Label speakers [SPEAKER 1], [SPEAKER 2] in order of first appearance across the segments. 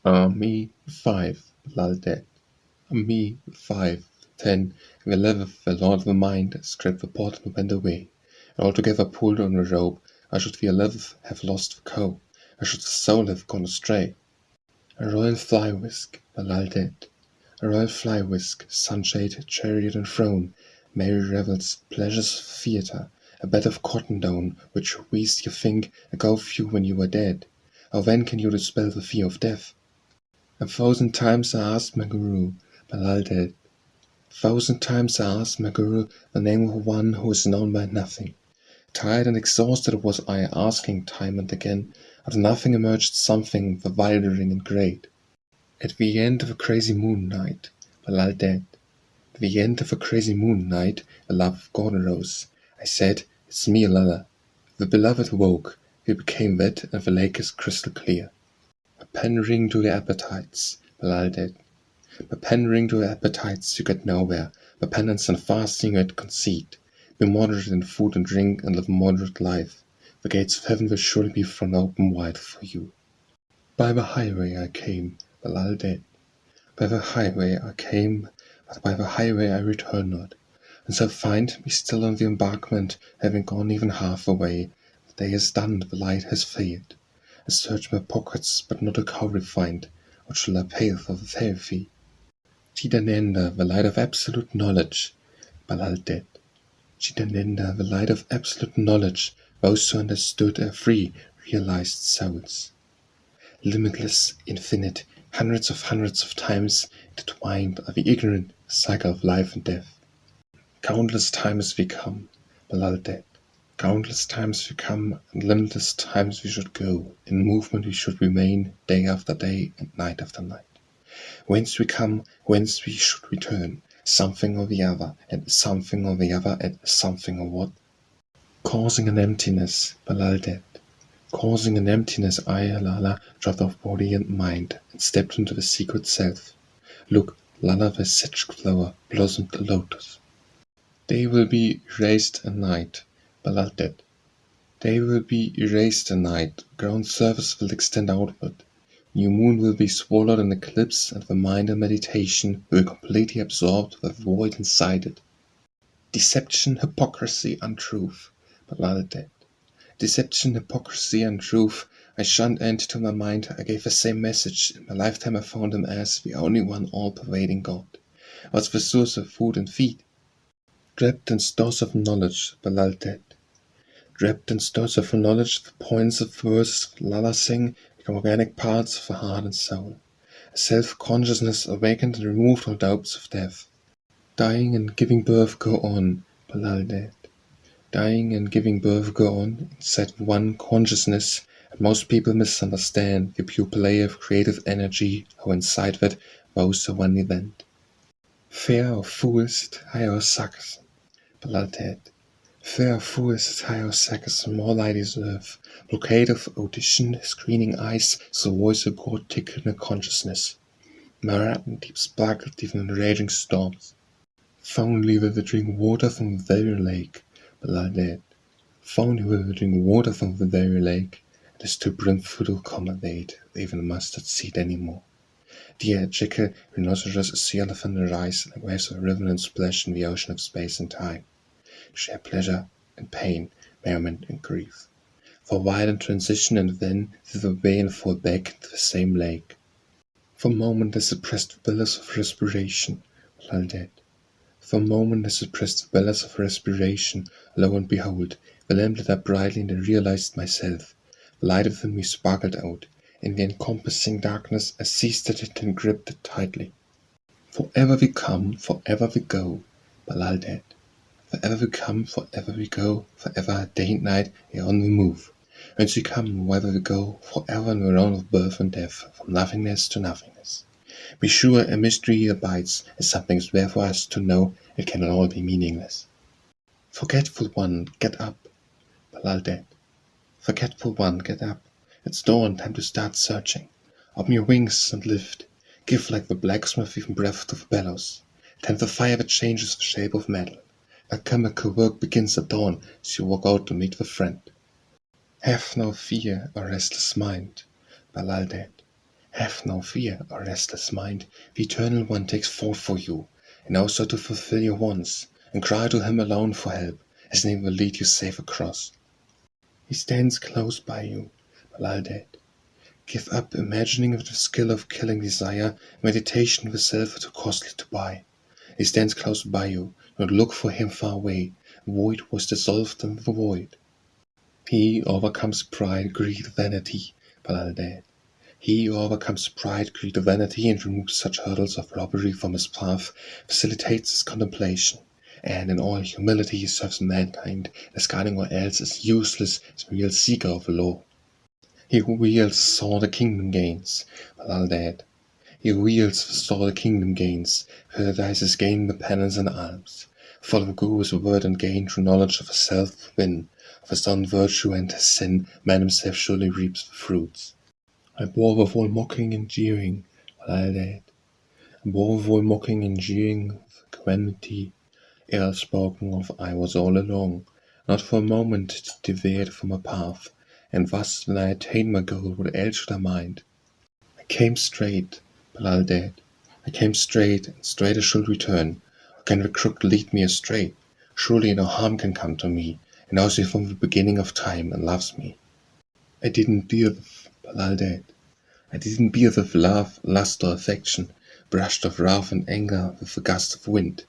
[SPEAKER 1] Me 5, Lal Ded. Me 5, 10, and 11, the Lord of the Mind, scraped the pot and went away. And altogether pulled on the rope, I should the 11th have lost the cow, I should the soul have gone astray. A royal fly whisk, the Lal Ded. A royal fly whisk, sunshade, chariot and throne, merry revels, pleasures of theatre, a bed of cotton down, which wheezed you think, a go few when you were dead. How then can you dispel the fear of death? 1,000 times I asked my guru, but Lal Ded. 1,000 times I asked my guru the name of one who is known by nothing. Tired and exhausted was I asking time and again. Out of nothing emerged something bewildering and great. At the end of a crazy moon night, but Lal Ded. At the end of a crazy moon night, the love of God arose. I said, "It's me, Lalla." The beloved woke. We became wet, and the lake is crystal clear. Pandering to your appetites, Lal Ded. By pandering to your appetites you get nowhere. By penance and fasting you get conceit. Be moderate in food and drink and live a moderate life. The gates of heaven will surely be thrown open wide for you. By the highway I came, Lal Ded. By the highway I came, but by the highway I return not. And so find me still on the embankment, having gone even half the way. The day is done, the light has failed. I search my pockets, but not a cowrie find. What shall I pay for the therapy? Chidananda, the light of absolute knowledge, Lal Ded. Chidananda, the light of absolute knowledge, those who understood are free, realized souls. Limitless, infinite, hundreds of times intertwined are the ignorant cycle of life and death. Countless times we come, Lal Ded. Countless times we come, and limitless times we should go. In movement we should remain, day after day and night after night. Whence we come, whence we should return, something or the other, and something or the other, and something or what? Causing an emptiness, Lal Ded. Causing an emptiness, I, Lalla, dropped off body and mind, and stepped into the secret self. Look, Lalla, the sedge flower blossomed a lotus. Day will be erased at night, Lal Ded. Day will be erased at night, ground surface will extend outward. New moon will be swallowed in eclipse, and the mind in meditation will be completely absorbed with the void inside it. Deception, hypocrisy, untruth, Lal Ded. Deception, hypocrisy, untruth. I shunned into my mind. I gave the same message. In my lifetime I found him as the only one all-pervading God. What's the source of food and feed? Draped in stores of knowledge, Lal Ded. Draped in stores of knowledge, the points of verses of Lalla sing become organic parts of the heart and soul. A self-consciousness awakened and removed all doubts of death. Dying and giving birth go on, Lal Ded. Dying and giving birth go on inside one consciousness, and most people misunderstand the pure play of creative energy, how inside that vows are one event. Fair or fools, higher or sarcasm, Lal Ded. Fair or fools, higher or sarcasm, all I deserve. Blockade of audition, screening eyes, so voice of God tickle in consciousness. My rat and deep sparkled even in raging storms. If only we would drink water from the very lake, Lal Ded. If only we would drink water from the very lake, it is too brimful to accommodate even a mustard seed any more. Deer, jackal, rhinoceros, sea elephant arise like waves of a river and splash in the ocean of space and time. Share pleasure and pain, merriment and grief. For violent transition and then thither away and fall back into the same lake. For a moment they suppressed the bellows of respiration, Lal Ded. For a moment I suppressed the bellows of respiration. Lo and behold, the lamp lit up brightly and I realized myself. The light within me sparkled out. In the encompassing darkness I seized at it and gripped it tightly. Forever we come, forever we go, Lal Ded. Forever we come, forever we go, forever day and night on we move. Whence we come, wherever we go, forever in the round of birth and death, from nothingness to nothingness. Be sure a mystery abides, as something is there for us to know, it cannot all be meaningless. Forgetful one, get up, Lal Ded. Forgetful one, get up. It's dawn, time to start searching. Open your wings and lift. Give like the blacksmith even breath to the bellows. Tend the fire that changes the shape of metal. Alchemical work begins at dawn as you walk out to meet the friend. Have no fear, O restless mind, Lal Ded. Have no fear, O restless mind, the Eternal One takes thought for you, and knows how to fulfill your wants, and cry to him alone for help, his name will lead you safe across. He stands close by you, Lal Ded. Give up imagining with the skill of killing desire, meditation with self too costly to buy. He stands close by you, don't look for him far away, void was dissolved in the void. He overcomes pride, greed, vanity, Lal Ded. He who overcomes pride, greed, vanity, and removes such hurdles of robbery from his path, facilitates his contemplation, and in all humility serves mankind, discarding all else as useless as a real seeker of the law. He who wields saw the kingdom gains, Lal Ded. He who wields saw the kingdom gains, paradises gain the penance and alms. Full of Guru's word and gain through knowledge of his self within, of his own virtue and his sin, man himself surely reaps the fruits. I bore with all mocking and jeering, Lal Ded. I bore with all mocking and jeering with equanimity, ill spoken of I was all along, not for a moment deviated from my path, and thus when I attained my goal, what else should I mind? I came straight, Lal Ded. I came straight, and straight I should return. How can the crook lead me astray? Surely no harm can come to me, and knows me from the beginning of time, and loves me. I didn't deal with Lal Ded. I didn't deal with love, lust, or affection, brushed of wrath and anger with the gust of wind.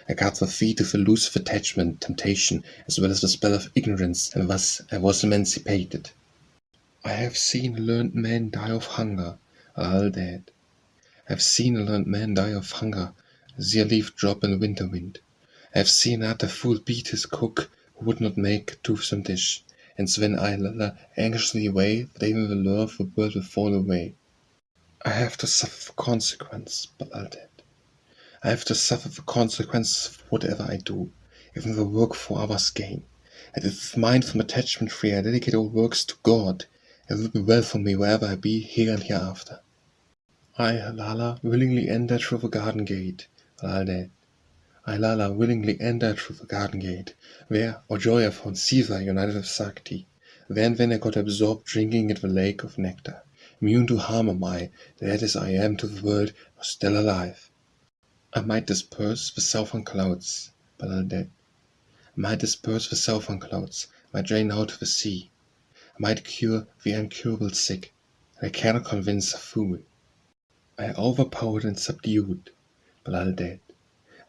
[SPEAKER 1] I got the feet of elusive attachment, temptation, as well as the spell of ignorance, and thus I was emancipated. I have seen a learned man die of hunger, Lal Ded. I have seen a learned man die of hunger, as a leaf drop in a winter wind. I have seen another fool beat his cook, who would not make a toothsome dish, and Sven Eilala anxiously away that even the lure of the world will fall away. I have to suffer the consequence, Lal Ded. I have to suffer the consequences of whatever I do, even the work for others' gain. And if mind from attachment free I dedicate all works to God, it will be well for me wherever I be, here and hereafter. I, Lalla, willingly enter through the garden gate, Lal Ded. I, Lalla, willingly enter through the garden gate, where, O joy, I found Siva united with Sakti. There and then I got absorbed drinking at the lake of nectar. Immune to harm am I, that as I am to the world, was still alive. I might disperse the southern clouds, Lal Ded. I might disperse the southern clouds, might drain out the sea. I might cure the incurable sick, and I cannot convince a fool. I overpowered and subdued, Lal Ded.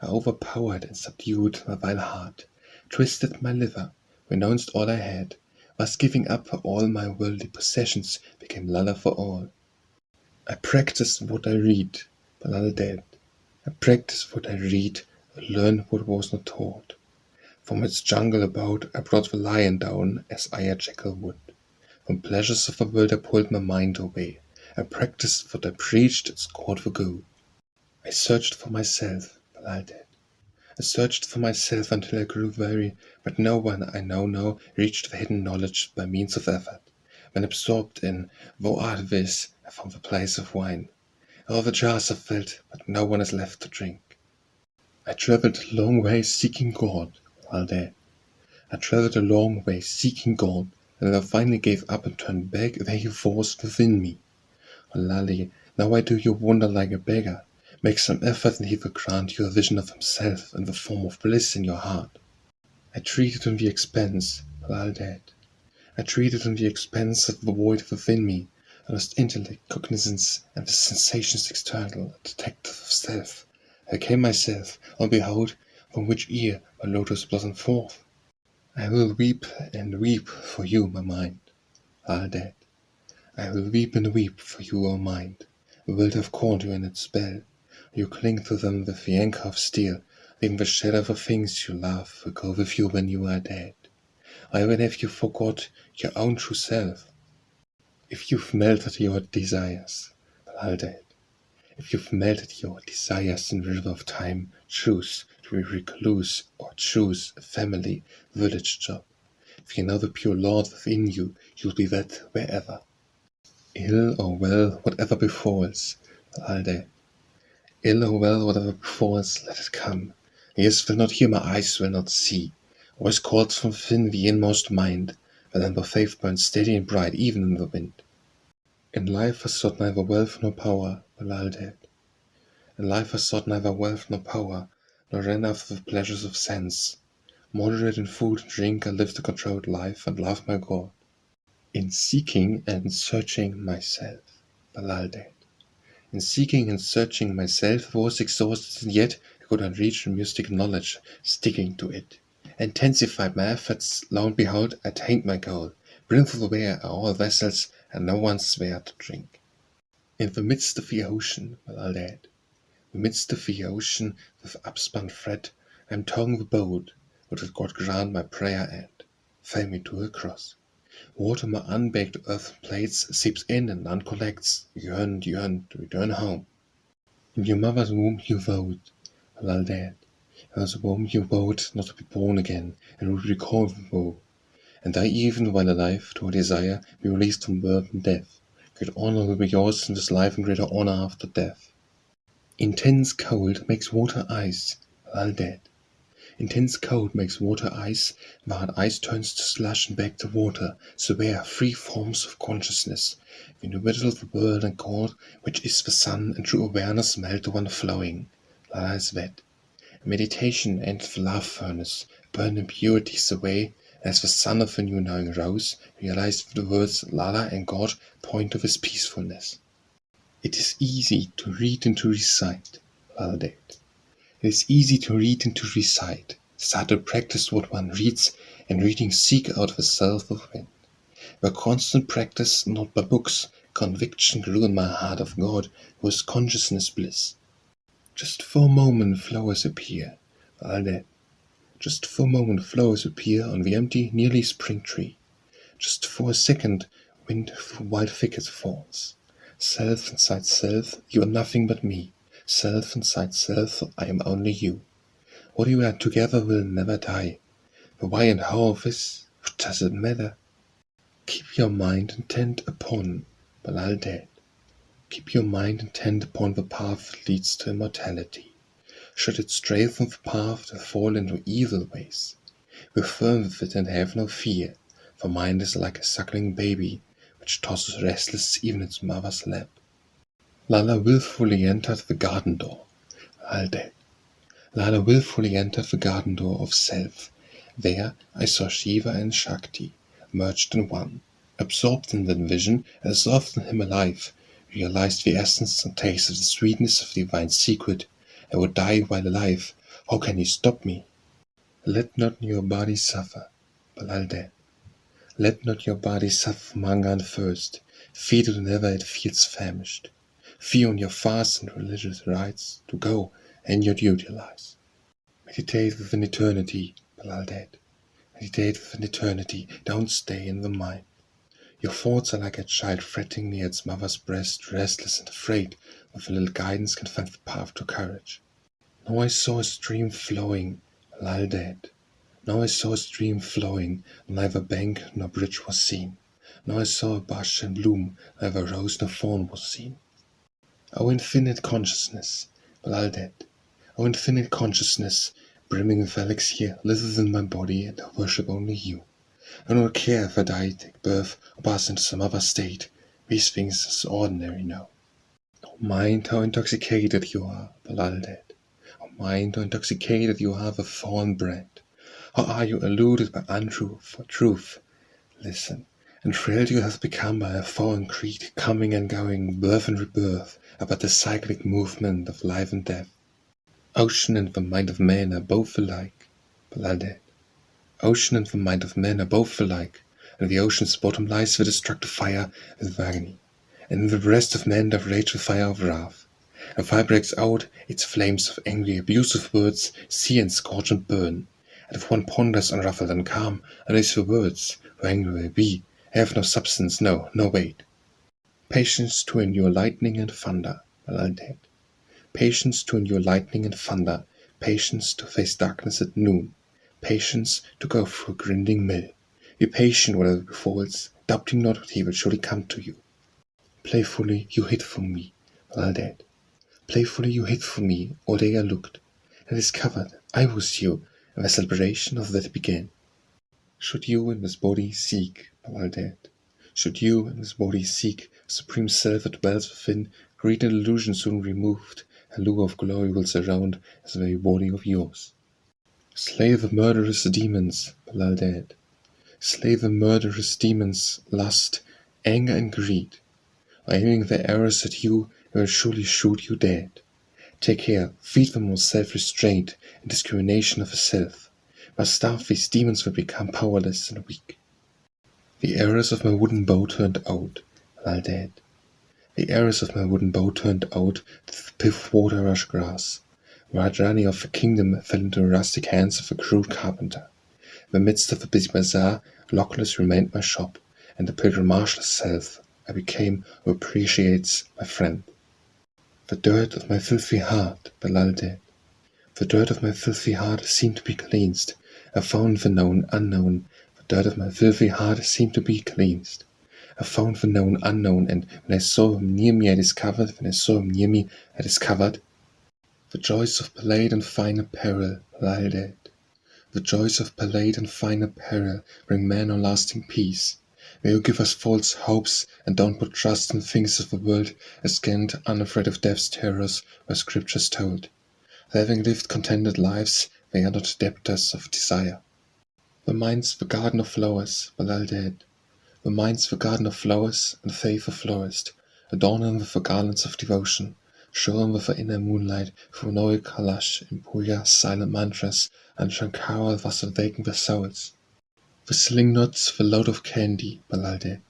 [SPEAKER 1] I overpowered and subdued my vile heart, twisted my liver, renounced all I had, thus giving up all my worldly possessions, became Lalla for all. I practiced what I read, Lal Ded. I practiced what I read, and learned what was not taught. From its jungle about I brought the lion down, as I a jackal would. From pleasures of the world I pulled my mind away. I practiced what I preached, and scored the goal. I searched for myself, Lal Ded. I searched for myself until I grew weary, but no one I know now reached the hidden knowledge by means of effort. When absorbed in Vowed this, I found the place of wine. All the jars are filled, but no one is left to drink. I traveled a long way seeking God, Lal Ded. I traveled a long way seeking God, and then I finally gave up and turned back where He was within me. Oh, Lali, now why do you wander like a beggar? Make some effort and He will grant you a vision of Himself in the form of bliss in your heart. I treated on the expanse, Lal Ded. I treated on the expanse of the void within me. I lost intellect, cognizance, and the sensations external, a detective of self. I came myself, and behold, from which ear my lotus blossomed forth. I will weep and weep for you, my mind, Lal Ded. I will weep and weep for you, O mind. The world have caught you in its spell. You cling to them with the anchor of steel, leaving the shadow of the things you love will go with you when you are dead. Or even have you forgot your own true self? If you've melted your desires, Lal Ded, if you've melted your desires in the river of time, choose to be recluse or choose a family, village job. If you know the pure Lord within you, you'll be that wherever. Ill or well, whatever befalls, Lal Ded. Ill or well, whatever befalls, let it come. Ears will not hear, my eyes will not see. Voice calls from within the inmost mind, but then the faith burns steady and bright even in the wind. In life I sought neither wealth nor power, but Lal Ded. In life I sought neither wealth nor power, nor ran after the pleasures of sense. Moderate in food and drink, I lived a controlled life and loved my God. In seeking and searching myself, but Lal Ded. In seeking and searching myself, I was exhausted, and yet I could not reach the mystic knowledge, sticking to it. Intensified my efforts, lo and behold, I attained my goal. Brimful aware are all vessels, and no one's there to drink. In the midst of the ocean, Lal Ded, in the midst of the ocean, with upspun thread, I am towing the boat, would God grant my prayer and fell me to a cross. Water my unbaked earthen plates seeps in and none collects, yearn to return home. In your mother's womb you vowed, Lal Ded. In the womb you vowed not to be born again, and would recall the woe. And I even, while alive, to a desire, be released from birth and death. Great honor will be yours in this life, and greater honor after death. Intense cold makes water ice, Lal Ded. Intense cold makes water ice, while ice turns to slush and back to water, so there are three forms of consciousness. In the middle of the world and God, which is the sun, and true awareness melt the one flowing. Lala is wet. Meditation enters the love furnace, burned impurities away, as the sun of the new knowing rose, realized the words Lala and God point to his peacefulness. It is easy to read and to recite, Lal Ded. It is easy to read and to recite, start to practice what one reads, and reading seek out the self within. By constant practice, not by books, conviction grew in my heart of God, who is consciousness bliss. Just for a moment flowers appear, Lal Ded. Just for a moment flowers appear on the empty, nearly spring tree. Just for a second, wind through wild thickets falls. Self inside self, you are nothing but me. Self inside self, I am only you. What you are together will never die. The why and how of this, what does it matter? Keep your mind intent upon, Lal Ded. Keep your mind intent upon the path that leads to immortality. Should it stray from the path to fall into evil ways, be firm with it and have no fear, for mind is like a suckling baby, which tosses restless even its mother's lap. Lalla willfully entered the garden door, Lal Ded. Lalla willfully entered the garden door of self. There I saw Shiva and Shakti, merged in one, absorbed in that vision, and absorbed in him alive, realized the essence and tasted the sweetness of the divine secret. I would die while alive. How can you stop me? Let not your body suffer, Lal Ded. Let not your body suffer from hunger and thirst. Feed it whenever it feels famished. Fear on your fasts and religious rites to go, and your duty lies. Meditate within eternity, Lal Ded. Meditate within eternity, don't stay in the mind. Your thoughts are like a child fretting near its mother's breast, restless and afraid, with a little guidance can find the path to courage. Now I saw a stream flowing, Lal Ded. Now I saw a stream flowing, neither bank nor bridge was seen. Now I saw a bush and bloom, neither rose nor thorn was seen. O infinite consciousness, Lal Ded, O infinite consciousness, brimming with elixir, live within my body, and I worship only you. I do not care if I die, take birth, or pass into some other state. These things is ordinary now. O mind, how intoxicated you are, Lal Ded. O mind, how intoxicated you are with fallen bread. How are you eluded by untruth for truth? Listen, and thrilled you have become by a foreign creed, coming and going, birth and rebirth, about the cyclic movement of life and death. Ocean and the mind of man are both alike, Lal Ded. Ocean and the mind of man are both alike, and the ocean's bottom lies the destructive fire with agony, and in the breast of man doth rage the fire of wrath. And fire breaks out, its flames of angry, abusive words sear and scorch and burn. And if one ponders unruffled and calm, and is the words, who angry they be, have no substance, no weight. Patience to endure lightning and thunder, Lal Ded. Patience to endure lightning and thunder, patience to face darkness at noon, patience to go through a grinding mill. Be patient whatever befalls, doubting not what he will surely come to you. Playfully you hid from me, Lal Ded. Playfully you hid from me, all day I looked, and discovered I was you, and the celebration of that began. Should you in this body seek, Lal Ded, Should you in this body seek supreme self that dwells within, great illusion soon removed, a lure of glory will surround this very body of yours. Slay the murderous demons, Lal Ded. Slay the murderous demons, lust, anger and greed. Aiming their arrows at you, they will surely shoot you dead. Take care, feed them with self-restraint and discrimination of the self. By starve these demons will become powerless and weak. The arrows of my wooden bow turned out, Lal Ded. The arrows of my wooden bow turned out to the piff water rush grass. Rajani of the kingdom fell into the rustic hands of a crude carpenter. In the midst of the busy bazaar, lockless remained my shop, and the pilgrim marshal's self I became who appreciates my friend. The dirt of my filthy heart, Lal Ded. The dirt of my filthy heart seemed to be cleansed. I found the known unknown. The dirt of my filthy heart seemed to be cleansed. I found the known unknown, and when I saw him near me, I discovered the joys of Palate and fine apparel, Lal Ded. The joys of Palate and fine apparel bring man no lasting peace. May you give us false hopes, and don't put trust in things of the world, as scant, unafraid of death's terrors, where scriptures told. Having lived contented lives, they are not debtors of desire. The mind's the garden of flowers, Lal Ded. The mind's the garden of flowers, and faith a florist. Adorn them with the garlands of devotion. Show them with the inner moonlight, through Noe Kalash, in puja, silent mantras, and Shankara thus awaken their souls. Whistling knots the load of candy, Lal Ded.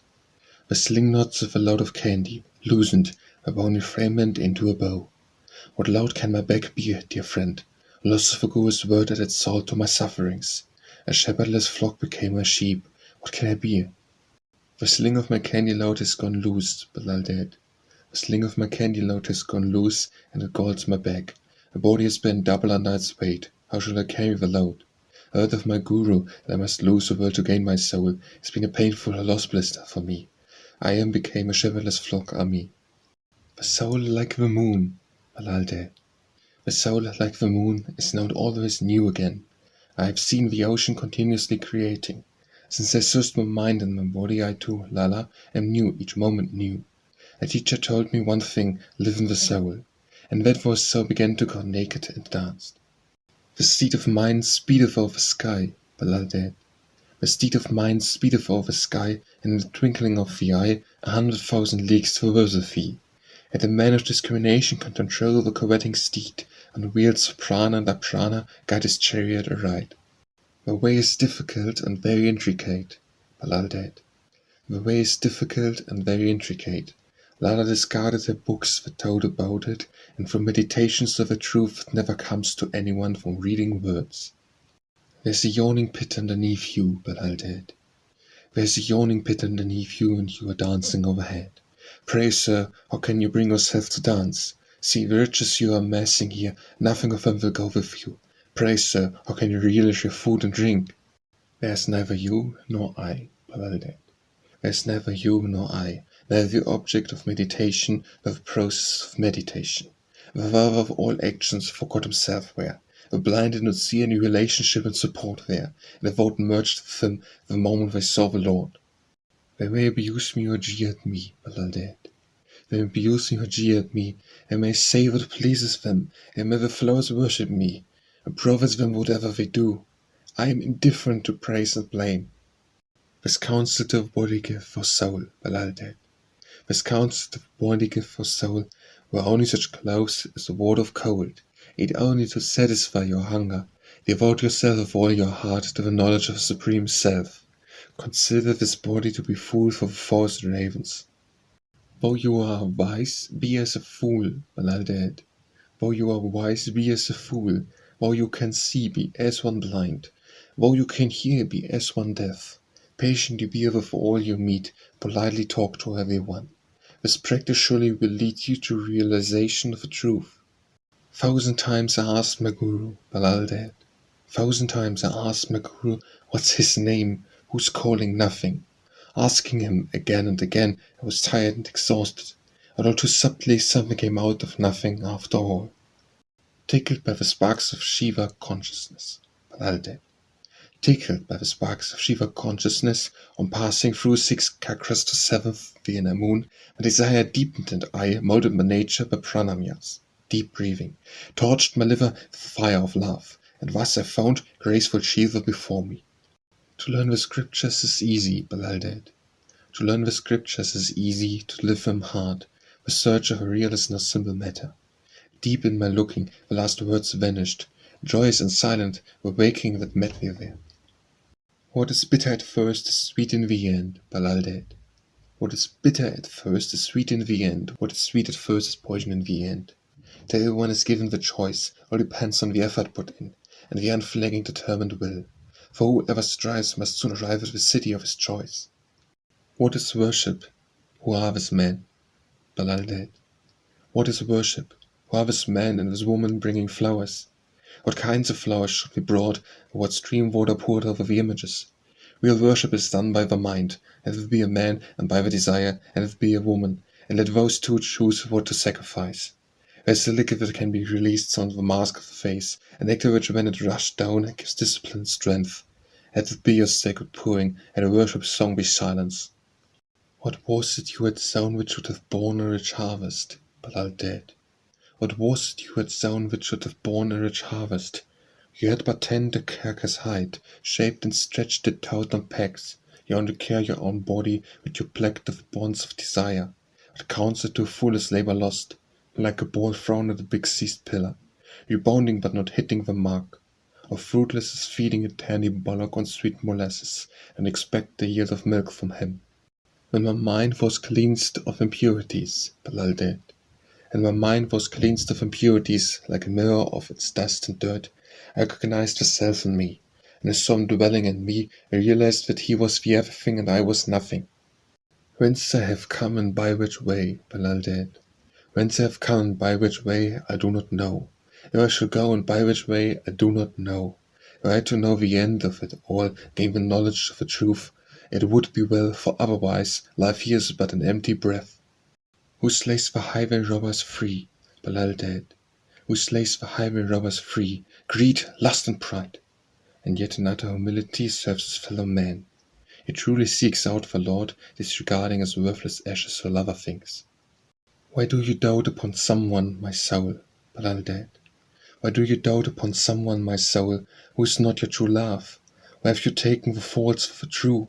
[SPEAKER 1] Whistling knots the load of candy, loosened, a bony fragment into a bow. What load can my back bear, dear friend? Loss of a Guru's word added salt to my sufferings. A shepherdless flock became my sheep. What can I bear? The sling of my candy load has gone loose, Lal Ded. The sling of my candy load has gone loose, and it galls my back. My body has been double under its weight. How shall I carry the load? I heard of my Guru that I must lose the world to gain my soul. It's been a painful loss blister for me. I am became a shepherdless flock army. The soul like the moon, Lal Ded. The soul like the moon is now always new again. I have seen the ocean continuously creating. Since I searched my mind and my body, I too, Lala, am new, each moment new. A teacher told me one thing, live in the soul. And that was so began to go naked and danced. The steed of mind speedeth over the sky, Lal Ded. The steed of mind speedeth over the sky, and in the twinkling of the eye, 100,000 leagues traverse thee. Yet a man of discrimination can control the coveting steed, and Wields of prana and aprana guide his chariot aright. The way is difficult and very intricate, Lal Ded. The way is difficult and very intricate. Lala discarded her books that told about it, and from meditations of a truth that never comes to anyone from reading words. There's a yawning pit underneath you, Lal Ded. There's a yawning pit underneath you, and you are dancing overhead. Pray, sir, how can you bring yourself to dance? See the riches you are amassing here, nothing of them will go with you. Pray, sir, how can you relish your food and drink? There's neither you nor I, Lal Ded. There's neither you nor I, neither the object of meditation nor the process of meditation. The father of all actions forgot himself there. The blind did not see any relationship and support there, and the vote merged with him the moment they saw the Lord. They may abuse me or jeer at me, Lal Ded. They may abuse me or jeer at me, and may say what pleases them, and may the flowers worship me, and profits them whatever they do. I am indifferent to praise and blame. This counsel to the body give for soul, Lal Ded. This counsel to the body give for soul were only such clothes as the ward of cold, it only to satisfy your hunger. Devote yourself with all your heart to the knowledge of the Supreme Self. Consider this body to be food for the false ravens. Though you are wise, be as a fool, Lal Ded. Though you are wise, be as a fool. Though you can see, be as one blind. Though you can hear, be as one deaf. Patiently bear with all you meet, politely talk to everyone. This practice surely will lead you to realization of the truth. 1,000 times I asked my Guru, Lal Ded. 1,000 times I asked my Guru, what's his name, who's calling nothing. Asking him again and again, I was tired and exhausted, although too subtly something came out of nothing after all. Tickled by the sparks of Shiva consciousness, Lal Ded. Tickled by the sparks of Shiva consciousness, on passing through 6 chakras to 7th Vienna moon, my desire deepened and I, molded my nature by pranayams, deep breathing, torched my liver with the fire of love, and thus I found graceful Shiva before me. To learn the scriptures is easy, Lal Ded. To learn the scriptures is easy, to live them hard. The search of a real is no simple matter. Deep in my looking, the last words vanished, joyous and silent, the waking that met me there. What is bitter at first is sweet in the end, Lal Ded. What is bitter at first is sweet in the end. What is sweet at first is poison in the end. To everyone is given the choice, all depends on the effort put in, and the unflagging determined will. For whoever strives must soon arrive at the city of his choice. What is worship? Who are this man? Lal Ded. What is worship? Who are this man and this woman bringing flowers? What kinds of flowers should be brought, or what stream water poured over the images? Real worship is done by the mind, and if it be a man, and by the desire, and if it be a woman, and let those two choose what to sacrifice. There is a liquid that can be released on the mask of the face, an nectar which when it rushed down gives discipline and strength. Let it be your sacred pouring, and a worship song be silence. What was it you had sown which should have borne a rich harvest, Lal Ded? What was it you had sown which should have borne a rich harvest? You had but tender carcass hide, shaped and stretched it out on pegs. You only care your own body, with you plagued of bonds of desire. What counts it to full is labor lost, like a ball thrown at a big seized pillar, rebounding but not hitting the mark. Or fruitless is feeding a tiny bullock on sweet molasses, and expect the yield of milk from him. When my mind was cleansed of impurities, Lal Ded, and my mind was cleansed of impurities, like a mirror of its dust and dirt, I recognized the self in me, and I saw him dwelling in me. I realized that he was the everything and I was nothing. Whence I have come and by which way, Lal Ded. Whence I have come and by which way, I do not know. Where I shall go and by which way, I do not know. Were I to know the end of it all, gain the knowledge of the truth, it would be well, for otherwise life here is but an empty breath. Who slays the highway robbers free, Lal Ded? Who slays the highway robbers free? Greed, lust and pride. And yet in utter humility serves his fellow man. He truly seeks out the Lord, disregarding his worthless ashes or other things. Why do you dote upon someone, my soul, Lal Ded? Why do you dote upon someone, my soul, who is not your true love? Why have you taken the false for the true?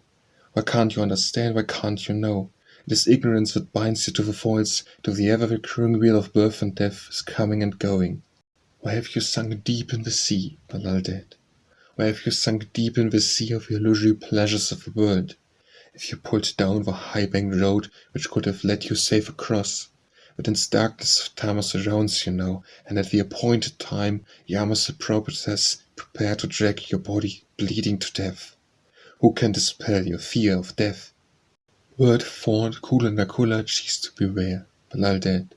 [SPEAKER 1] Why can't you understand? Why can't you know? It is ignorance that binds you to the false, to the ever-recurring wheel of birth and death is coming and going. Why have you sunk deep in the sea, Lal Ded? Why have you sunk deep in the sea of the illusory pleasures of the world? If you pulled down the high-banked road which could have led you safe across, but in darkness time surrounds you now, and at the appointed time Yama's appropriators prepare to drag your body bleeding to death. Who can dispel your fear of death? Word fought, cool and a cooler cheese to beware, Lal Ded.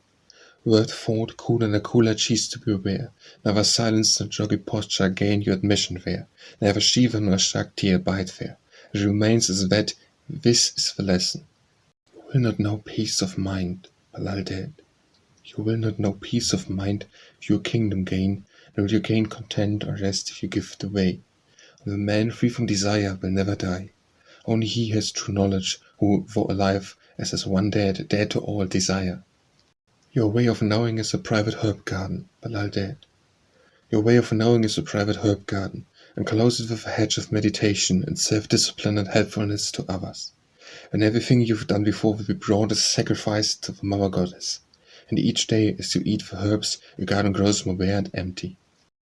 [SPEAKER 1] Word fought, cool and a cooler cheese to beware. Never silence nor joggy posture gain your admission there. Never Shiva nor Shakti abide there. It remains as that this is the lesson. You will not know peace of mind, Lal Ded. You will not know peace of mind if your kingdom gain, nor will you gain content or rest if you give it away. The man free from desire will never die. Only he has true knowledge, who, though alive, as one dead, dead to all desire. Your way of knowing is a private herb garden, Lal Ded. Your way of knowing is a private herb garden, and close it with a hedge of meditation and self-discipline and helpfulness to others. And everything you've done before will be brought as sacrifice to the Mother Goddess. And each day, as you eat the herbs, your garden grows more bare and empty.